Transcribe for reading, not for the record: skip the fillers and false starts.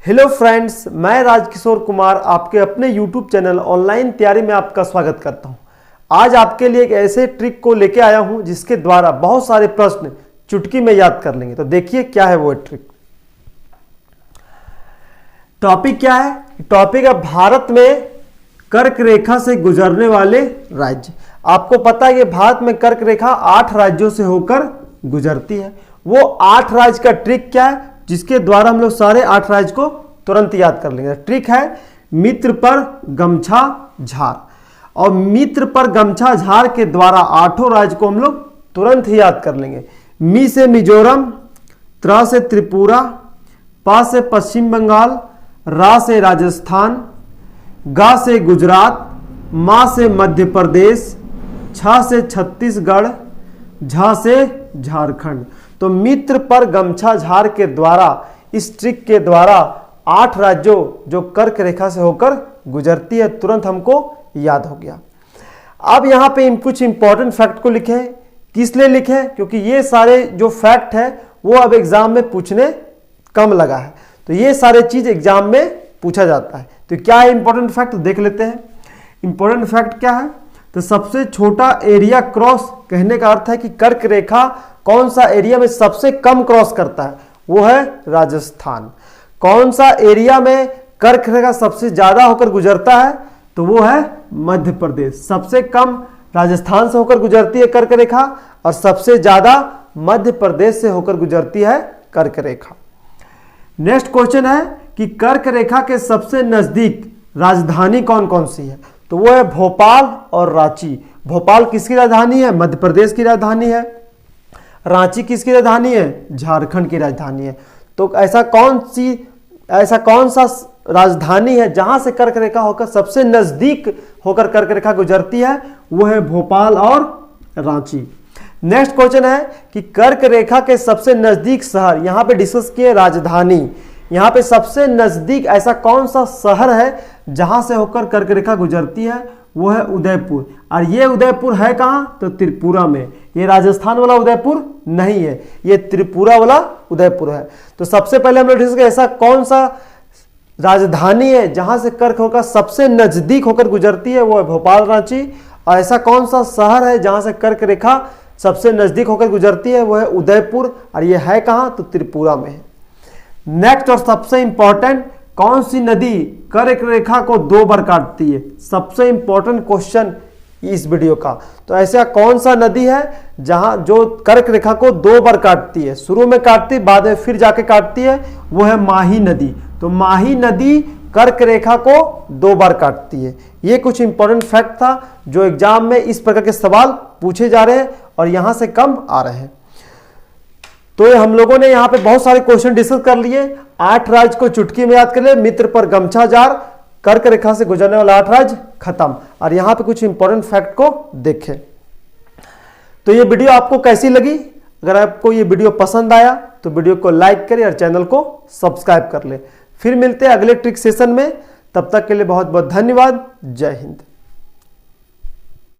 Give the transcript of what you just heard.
Hello friends, मैं राजकिशोर कुमार आपके अपने यूट्यूब चैनल ऑनलाइन तैयारी में आपका स्वागत करता हूं। आज आपके लिए एक ऐसे ट्रिक को लेके आया हूं जिसके द्वारा बहुत सारे प्रश्न चुटकी में याद कर लेंगे। तो देखिए क्या है वो ट्रिक। टॉपिक क्या है? टॉपिक है भारत में कर्क रेखा से गुजरने वाले राज्य। आपको पता है कि भारत में कर्क रेखा 8 राज्यों से होकर गुजरती है। वो 8 राज्य का ट्रिक क्या है जिसके द्वारा हम लोग सारे 8 राज्य को तुरंत याद कर लेंगे। ट्रिक है मित्र पर गमछा झार, और मित्र पर गमछा झार के द्वारा 8 राज्य को हम लोग तुरंत ही याद कर लेंगे। मी से मिजोरम, त्रा से त्रिपुरा, पा से पश्चिम बंगाल, रा से राजस्थान, गा से गुजरात, मा से मध्य प्रदेश, छा से छत्तीसगढ़, झा से झारखंड। तो मित्र पर गमछा झार के द्वारा, इस ट्रिक के द्वारा 8 राज्यों जो कर्क रेखा से होकर गुजरती है तुरंत हमको याद हो गया। अब यहाँ पे कुछ इंपॉर्टेंट फैक्ट को लिखे हैं। किस लिए लिखे हैं? क्योंकि ये सारे जो फैक्ट है वो अब एग्जाम में पूछने कम लगा है, तो ये सारे चीज एग्जाम में पूछा जाता है। तो क्या है इंपॉर्टेंट फैक्ट, देख लेते हैं। इंपॉर्टेंट फैक्ट क्या है? तो सबसे छोटा एरिया क्रॉस, कहने का अर्थ है कि कर्क रेखा कौन सा एरिया में सबसे कम क्रॉस करता है, वो है राजस्थान। कौन सा एरिया में कर्क रेखा सबसे ज्यादा होकर गुजरता है, तो वो है मध्य प्रदेश। सबसे कम राजस्थान से होकर गुजरती है कर्क रेखा, और सबसे ज्यादा मध्य प्रदेश से होकर गुजरती है कर्क रेखा। नेक्स्ट क्वेश्चन है कि कर्क रेखा के सबसे नजदीक राजधानी कौन कौन सी है, तो वो है भोपाल और रांची। भोपाल किसकी राजधानी है? मध्य प्रदेश की राजधानी है। रांची किसकी राजधानी है? झारखंड की राजधानी है। तो ऐसा कौन सा राजधानी है जहां से कर्क रेखा होकर सबसे नजदीक होकर कर्क रेखा गुजरती है, वो है भोपाल और रांची। नेक्स्ट क्वेश्चन है कि कर्क रेखा के सबसे नजदीक शहर, यहां पे डिस्कस किए राजधानी, यहां पे सबसे नजदीक ऐसा कौन सा शहर है जहां से होकर कर्क रेखा गुजरती है, वो है उदयपुर। और ये उदयपुर है कहां? तो त्रिपुरा में। ये राजस्थान वाला उदयपुर नहीं है, ये त्रिपुरा वाला उदयपुर है। तो सबसे पहले हम लोग डिस्कस किया ऐसा कौन सा राजधानी है जहां से कर्क रेखा सबसे नजदीक होकर गुजरती है, वो है भोपाल रांची। और ऐसा कौन सा शहर है जहां से कर्क रेखा सबसे नजदीक होकर गुजरती है, वो है उदयपुर। और ये है कहां? तो त्रिपुरा में है। नेक्स्ट और सबसे इंपॉर्टेंट, कौन सी नदी कर्क रेखा को 2 बार काटती है? सबसे इंपॉर्टेंट क्वेश्चन इस वीडियो का। तो ऐसा कौन सा नदी है जहां जो कर्क रेखा को 2 बार काटती है? शुरू में काटती, बाद में फिर जाके काटती है, वो है माही नदी। तो माही नदी कर्क रेखा को 2 बार काटती है। ये कुछ इंपॉर्टेंट फैक्ट था जो एग्जाम में इस प्रकार के सवाल पूछे जा रहे हैं और यहां से कम आ रहे हैं। तो हम लोगों ने यहाँ पे बहुत सारे क्वेश्चन डिस्कस कर लिए। 8 राज्य को चुटकी में याद कर ले। मित्र पर गमछा जार, कर्क रेखा से गुजरने वाला 8 राज्य खत्म। और यहाँ पे कुछ इंपॉर्टेंट फैक्ट को देखें। तो ये वीडियो आपको कैसी लगी? अगर आपको ये वीडियो पसंद आया तो वीडियो को लाइक करें और चैनल को सब्सक्राइब कर ले। फिर मिलते हैं अगले ट्रिक सेशन में। तब तक के लिए बहुत बहुत धन्यवाद। जय हिंद।